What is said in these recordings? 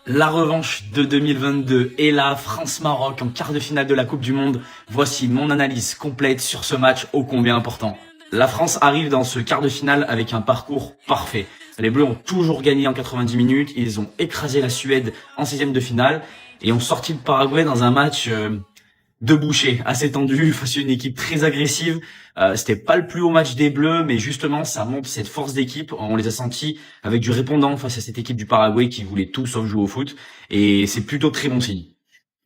La revanche de 2022 est là, France-Maroc en quart de finale de la Coupe du Monde. Voici mon analyse complète sur ce match ô combien important. La France arrive dans ce quart de finale avec un parcours parfait. Les Bleus ont toujours gagné en 90 minutes, ils ont écrasé la Suède en 16e de finale et ont sorti le Paraguay dans un match de boucher, assez tendu, face à une équipe très agressive. C'était pas le plus haut match des Bleus, mais justement, ça montre cette force d'équipe. On les a sentis avec du répondant face à cette équipe du Paraguay qui voulait tout sauf jouer au foot. Et c'est plutôt très bon signe.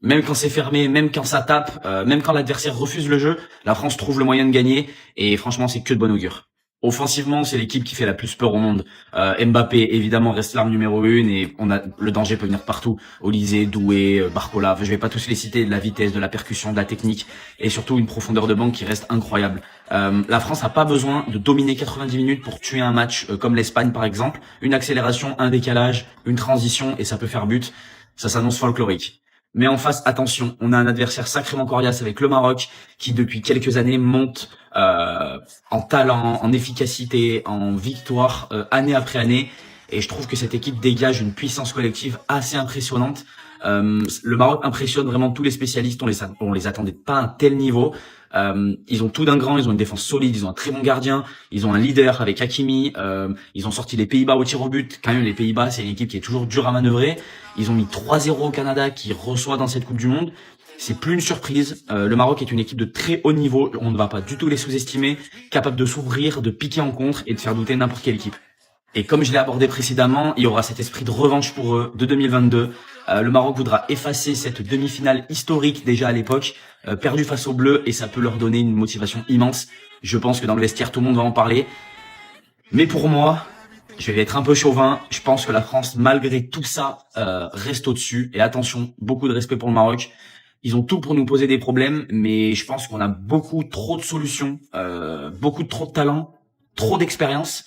Même quand c'est fermé, même quand ça tape, même quand l'adversaire refuse le jeu, la France trouve le moyen de gagner. Et franchement, c'est que de bon augure. Offensivement, c'est l'équipe qui fait la plus peur au monde. Mbappé, évidemment, reste l'arme numéro 1 et le danger peut venir partout. Olysée, Doué, Barcola, enfin, je vais pas tous les citer, de la vitesse, de la percussion, de la technique et surtout une profondeur de banc qui reste incroyable. La France n'a pas besoin de dominer 90 minutes pour tuer un match comme l'Espagne par exemple. Une accélération, un décalage, une transition et ça peut faire but. Ça s'annonce folklorique. Mais en face, attention, on a un adversaire sacrément coriace avec le Maroc qui depuis quelques années monte en talent, en efficacité, en victoire année après année. Et je trouve que cette équipe dégage une puissance collective assez impressionnante. Le Maroc impressionne vraiment tous les spécialistes. On les attendait pas à un tel niveau. Ils ont tout d'un grand, ils ont une défense solide, ils ont un très bon gardien, ils ont un leader avec Hakimi, ils ont sorti les Pays-Bas au tir au but. Quand même, les Pays-Bas, c'est une équipe qui est toujours dure à manœuvrer. Ils ont mis 3-0 au Canada qui reçoit dans cette Coupe du Monde. C'est plus une surprise. Le Maroc est une équipe de très haut niveau. On ne va pas du tout les sous-estimer, capable de s'ouvrir, de piquer en contre et de faire douter n'importe quelle équipe. Et comme je l'ai abordé précédemment, il y aura cet esprit de revanche pour eux de 2022. Le Maroc voudra effacer cette demi-finale historique déjà à l'époque, perdue face aux Bleus, et ça peut leur donner une motivation immense. Je pense que dans le vestiaire, tout le monde va en parler. Mais pour moi, je vais être un peu chauvin. Je pense que la France, malgré tout ça, reste au-dessus. Et attention, beaucoup de respect pour le Maroc. Ils ont tout pour nous poser des problèmes, mais je pense qu'on a beaucoup trop de solutions, beaucoup trop de talent, trop d'expérience.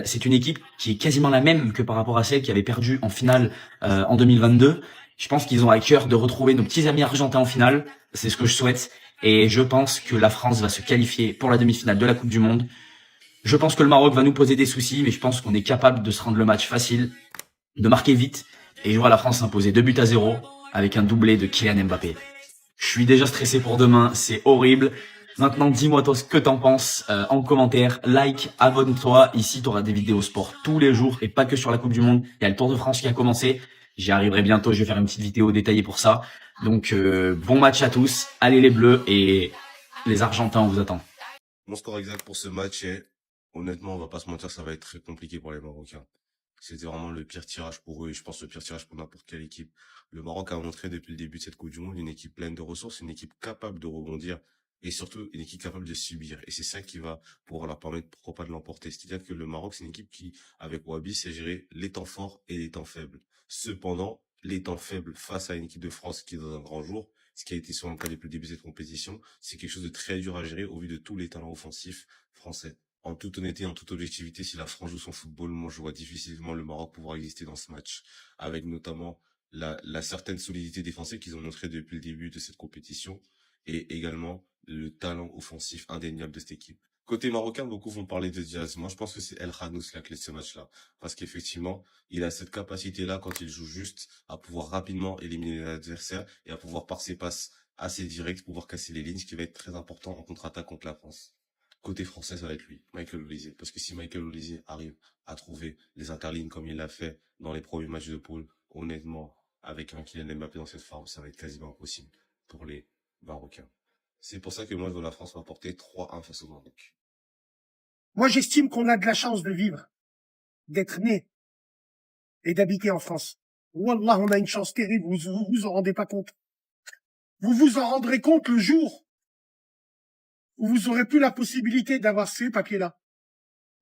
C'est une équipe qui est quasiment la même que par rapport à celle qui avait perdu en finale en 2022. Je pense qu'ils ont à cœur de retrouver nos petits amis argentins en finale. C'est ce que je souhaite. Et je pense que la France va se qualifier pour la demi-finale de la Coupe du Monde. Je pense que le Maroc va nous poser des soucis, mais je pense qu'on est capable de se rendre le match facile, de marquer vite, et je vois la France s'imposer 2-0 avec un doublé de Kylian Mbappé. Je suis déjà stressé pour demain, c'est horrible. Maintenant, dis-moi toi ce que t'en penses en commentaire, like, abonne-toi. Ici, tu auras des vidéos sport tous les jours et pas que sur la Coupe du Monde. Il y a le Tour de France qui a commencé. J'y arriverai bientôt, je vais faire une petite vidéo détaillée pour ça. Donc, bon match à tous. Allez les Bleus et les Argentins, on vous attend. Mon score exact pour ce match est, honnêtement, on va pas se mentir, ça va être très compliqué pour les Marocains. C'était vraiment le pire tirage pour eux et je pense le pire tirage pour n'importe quelle équipe. Le Maroc a montré depuis le début de cette Coupe du Monde une équipe pleine de ressources, une équipe capable de rebondir et surtout une équipe capable de subir. Et c'est ça qui va pouvoir leur permettre, pourquoi pas, de l'emporter. C'est-à-dire que le Maroc, c'est une équipe qui, avec Wabi, sait gérer les temps forts et les temps faibles. Cependant, les temps faibles face à une équipe de France qui est dans un grand jour, ce qui a été souvent le cas depuis le début de cette compétition, c'est quelque chose de très dur à gérer au vu de tous les talents offensifs français. En toute honnêteté, en toute objectivité, si la France joue son football, moi je vois difficilement le Maroc pouvoir exister dans ce match, avec notamment la certaine solidité défensive qu'ils ont montré depuis le début de cette compétition, et également le talent offensif indéniable de cette équipe. Côté marocain, beaucoup vont parler de Diaz. Moi, je pense que c'est El Khanous la clé de ce match-là. Parce qu'effectivement, il a cette capacité-là, quand il joue juste, à pouvoir rapidement éliminer l'adversaire et à pouvoir, par ses passes assez directes, pouvoir casser les lignes, ce qui va être très important en contre-attaque contre la France. Côté français, ça va être lui, Michael Olise. Parce que si Michael Olise arrive à trouver les interlignes comme il l'a fait dans les premiers matchs de poule, honnêtement, avec un Kylian Mbappé dans cette forme, ça va être quasiment impossible pour les Marocains. C'est pour ça que moi, je vois la France remporter 3-1 face au Maroc. Moi, j'estime qu'on a de la chance de vivre, d'être né et d'habiter en France. Wallah, on a une chance terrible, vous vous en rendez pas compte. Vous vous en rendrez compte le jour où vous aurez plus la possibilité d'avoir ces papiers-là.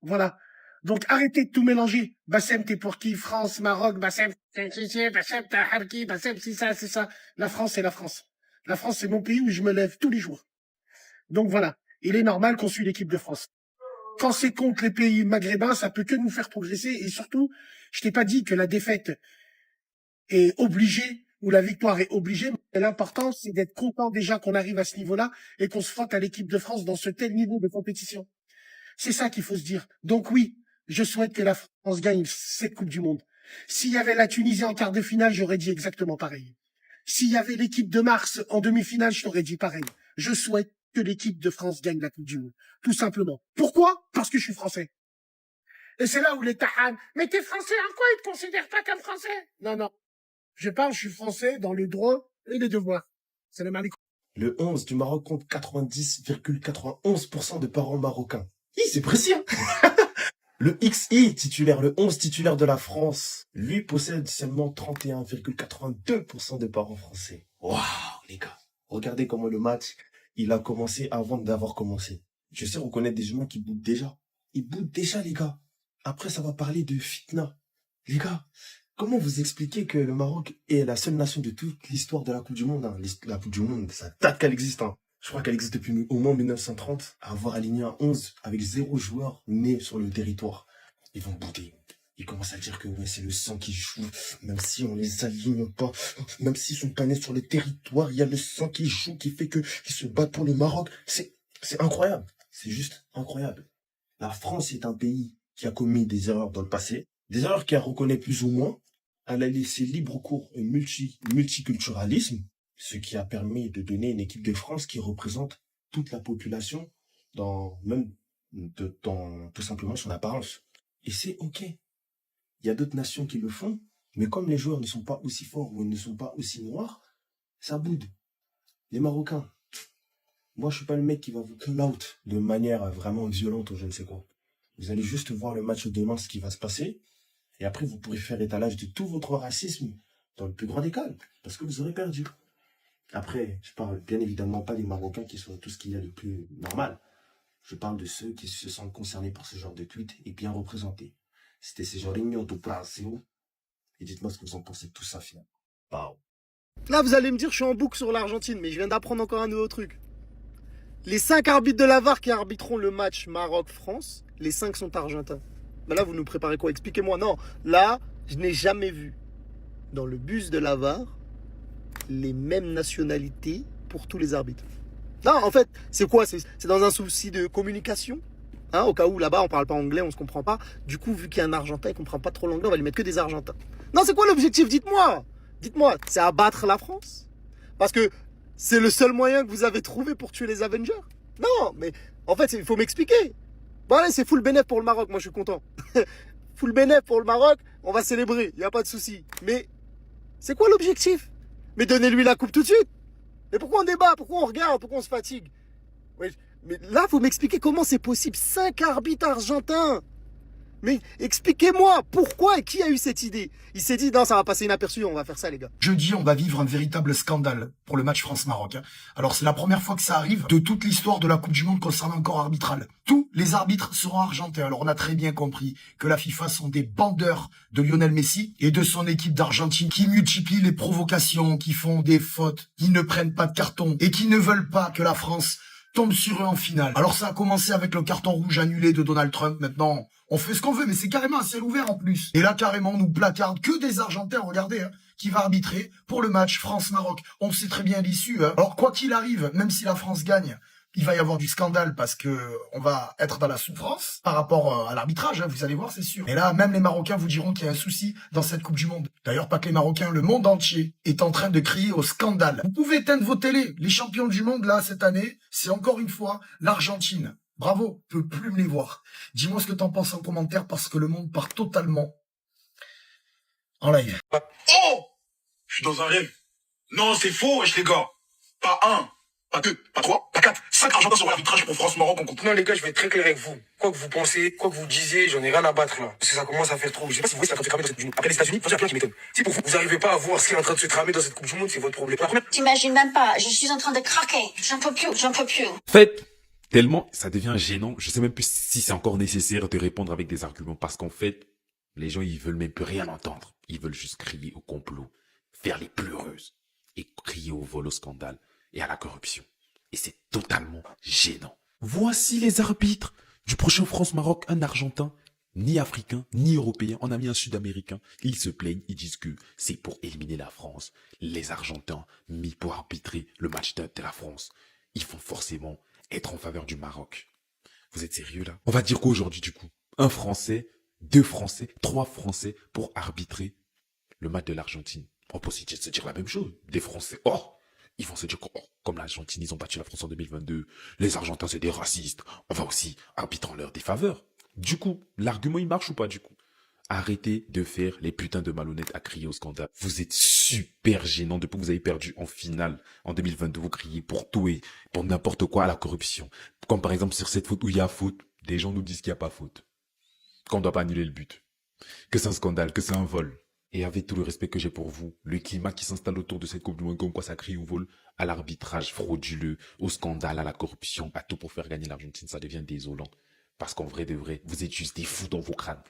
Voilà. Donc, arrêtez de tout mélanger. Bassem, t'es pour qui? France, Maroc, Bassem, Bassem, t'as Harki, Bassem, c'est ça, c'est ça. La France, c'est la France. La France, c'est mon pays où je me lève tous les jours. Donc voilà. Il est normal qu'on suit l'équipe de France. Quand c'est contre les pays maghrébins, ça peut que nous faire progresser. Et surtout, je t'ai pas dit que la défaite est obligée ou la victoire est obligée. Mais l'important, c'est d'être content déjà qu'on arrive à ce niveau-là et qu'on se frotte à l'équipe de France dans ce tel niveau de compétition. C'est ça qu'il faut se dire. Donc oui, je souhaite que la France gagne cette Coupe du Monde. S'il y avait la Tunisie en quart de finale, j'aurais dit exactement pareil. S'il y avait l'équipe de Mars en demi-finale, je t'aurais dit pareil. Je souhaite que l'équipe de France gagne la Coupe du Monde. Tout simplement. Pourquoi? Parce que je suis français. Et c'est là où les tahans, mais t'es français, en quoi ils te considèrent pas comme français? Non, non. Je suis français dans les droits et les devoirs. C'est le Mali. Le 11 du Maroc compte 90,91% de parents marocains. C'est précis, hein. Le XI titulaire, le 11 titulaire de la France, lui possède seulement 31,82% de parents français. Waouh, les gars. Regardez comment le match, il a commencé avant d'avoir commencé. Je sais reconnaître des humains qui boudent déjà. Ils boudent déjà, les gars. Après, ça va parler de fitna. Les gars, comment vous expliquez que le Maroc est la seule nation de toute l'histoire de la Coupe du Monde, hein? La Coupe du Monde, ça date qu'elle existe, hein. Je crois qu'elle existe depuis au moins 1930, à avoir aligné un 11 avec 0 joueur né sur le territoire. Ils vont bouder. Ils commencent à dire que ouais, c'est le sang qui joue, même si on les aligne pas, même s'ils sont pas nés sur le territoire, il y a le sang qui joue, qui fait que qu'ils se battent pour le Maroc. C'est incroyable. C'est juste incroyable. La France est un pays qui a commis des erreurs dans le passé, des erreurs qu'elle reconnaît plus ou moins. Elle a laissé libre cours au multiculturalisme, ce qui a permis de donner une équipe de France qui représente toute la population dans tout simplement son apparence. Et c'est ok. Il y a d'autres nations qui le font, mais comme les joueurs ne sont pas aussi forts ou ils ne sont pas aussi noirs, ça boude. Les Marocains, moi je suis pas le mec qui va vous call out de manière vraiment violente ou je ne sais quoi. Vous allez juste voir le match demain, ce qui va se passer, et après vous pourrez faire étalage de tout votre racisme dans le plus grand des calmes, parce que vous aurez perdu. Après, je parle bien évidemment pas des Marocains qui sont tout ce qu'il y a de plus normal. Je parle de ceux qui se sentent concernés par ce genre de tweet et bien représentés. C'était ces gens réunis au Brasil. Et dites-moi ce que vous en pensez de tout ça, finalement. Wow. Là, vous allez me dire, je suis en boucle sur l'Argentine, mais je viens d'apprendre encore un nouveau truc. Les 5 arbitres de la VAR qui arbitreront le match Maroc-France, les 5 sont argentins. Ben là, vous nous préparez quoi? Expliquez-moi. Non, là, je n'ai jamais vu dans le bus de la VAR les mêmes nationalités pour tous les arbitres. Non, en fait, c'est quoi? C'est dans un souci de communication, hein, au cas où là-bas on parle pas anglais, on se comprend pas. Du coup, vu qu'il y a un Argentin, il comprend pas trop l'anglais, on va lui mettre que des Argentins. Non, c'est quoi l'objectif? Dites-moi. Dites-moi, c'est abattre la France? Parce que c'est le seul moyen que vous avez trouvé pour tuer les Avengers? Non, mais en fait, il faut m'expliquer. Bon allez, c'est full bénéf pour le Maroc, moi je suis content. Full bénéf pour le Maroc, on va célébrer, il n'y a pas de souci. Mais c'est quoi l'objectif? Mais donnez-lui la coupe tout de suite. Mais pourquoi on débat? Pourquoi on regarde? Pourquoi on se fatigue? Ouais, mais là, vous m'expliquez comment c'est possible. 5 arbitres argentins. Mais expliquez-moi pourquoi et qui a eu cette idée? Il s'est dit, non, ça va passer inaperçu, on va faire ça, les gars. Jeudi, on va vivre un véritable scandale pour le match France-Maroc. Alors, c'est la première fois que ça arrive de toute l'histoire de la Coupe du Monde concernant le corps arbitral. Tous les arbitres seront argentins. Alors, on a très bien compris que la FIFA sont des bandeurs de Lionel Messi et de son équipe d'Argentine qui multiplient les provocations, qui font des fautes, qui ne prennent pas de carton et qui ne veulent pas que la France tombe sur eux en finale. Alors, ça a commencé avec le carton rouge annulé de Donald Trump. Maintenant, on fait ce qu'on veut, mais c'est carrément à ciel ouvert en plus. Et là, carrément, on nous placarde que des Argentins, regardez, hein, qui va arbitrer pour le match France-Maroc. On sait très bien l'issue. Hein. Alors, quoi qu'il arrive, même si la France gagne, il va y avoir du scandale parce que on va être dans la souffrance par rapport à l'arbitrage, hein, vous allez voir, c'est sûr. Et là, même les Marocains vous diront qu'il y a un souci dans cette Coupe du Monde. D'ailleurs, pas que les Marocains, le monde entier est en train de crier au scandale. Vous pouvez éteindre vos télés. Les champions du monde, là, cette année, c'est encore une fois l'Argentine. Bravo, je peux plus me les voir. Dis-moi ce que t'en penses en commentaire parce que le monde part totalement en live. Oh! Je suis dans un rêve. Non, c'est faux, wesh, les gars. Pas un, pas deux, pas trois, pas quatre, 5 Argentins sur l'arbitrage pour France-Maroc en compte. Non, les gars, je vais être très clair avec vous. Quoi que vous pensez, quoi que vous disiez, j'en ai rien à battre là. Parce que ça commence à faire trop. Je sais pas si vous voyez ce qui est en train de se tramer dans cette Coupe du Monde. Après les États-Unis, il y a plein qui m'étonne. Si pour vous, vous n'arrivez pas à voir ce qui est en train de se tramer dans cette Coupe du Monde, c'est votre problème. La première... T'imagines même pas, je suis en train de craquer. J'en peux plus, j'en peux plus. En fait, tellement ça devient gênant, je sais même plus si c'est encore nécessaire de répondre avec des arguments parce qu'en fait, les gens ils veulent même plus rien entendre. Ils veulent juste crier au complot, faire les pleureuses et crier au vol, au scandale et à la corruption. Et c'est totalement gênant. Voici les arbitres du prochain France-Maroc, un Argentin, ni africain, ni européen, on a mis un Sud-Américain. Ils se plaignent, ils disent que c'est pour éliminer la France. Les Argentins mis pour arbitrer le match de la France, ils vont forcément être en faveur du Maroc. Vous êtes sérieux là? On va dire quoi aujourd'hui du coup? Un Français 2 Français, 3 Français pour arbitrer le match de l'Argentine. On peut aussi se dire la même chose. Des Français, ils vont se dire que, comme l'Argentine, ils ont battu la France en 2022, les Argentins, c'est des racistes. On va aussi arbitrer en leur défaveur. Du coup, l'argument, il marche ou pas, du coup? Arrêtez de faire les putains de malhonnêtes à crier au scandale. Vous êtes super gênant depuis que vous avez perdu en finale en 2022. Vous criez pour tout et pour n'importe quoi à la corruption. Comme par exemple sur cette faute où il y a faute, des gens nous disent qu'il n'y a pas faute. Qu'on ne doit pas annuler le but. Que c'est un scandale, que c'est un vol. Et avec tout le respect que j'ai pour vous, le climat qui s'installe autour de cette Coupe du Monde, comme quoi ça crie au vol, à l'arbitrage frauduleux, au scandale, à la corruption, à tout pour faire gagner l'Argentine, ça devient désolant. Parce qu'en vrai de vrai, vous êtes juste des fous dans vos crânes.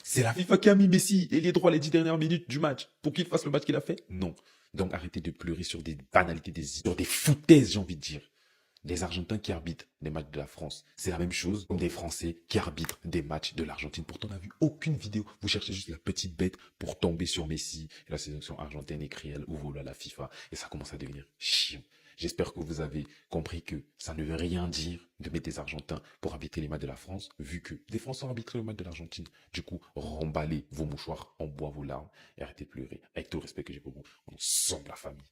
C'est la FIFA qui a mis Messi et les droits les 10 dernières minutes du match pour qu'il fasse le match qu'il a fait? Non. Donc arrêtez de pleurer sur des banalités, sur des foutaises, j'ai envie de dire. Les Argentins qui arbitrent les matchs de la France, c'est la même chose comme des Français qui arbitrent des matchs de l'Argentine. Pourtant, on n'a vu aucune vidéo. Vous cherchez juste la petite bête pour tomber sur Messi et la sélection argentine écrit elle ou voilà la FIFA. Et ça commence à devenir chiant. J'espère que vous avez compris que ça ne veut rien dire de mettre des Argentins pour arbitrer les matchs de la France, vu que des Français ont arbitré le match de l'Argentine. Du coup, remballez vos mouchoirs, en bois vos larmes et arrêtez de pleurer. Avec tout le respect que j'ai pour vous, ensemble la famille.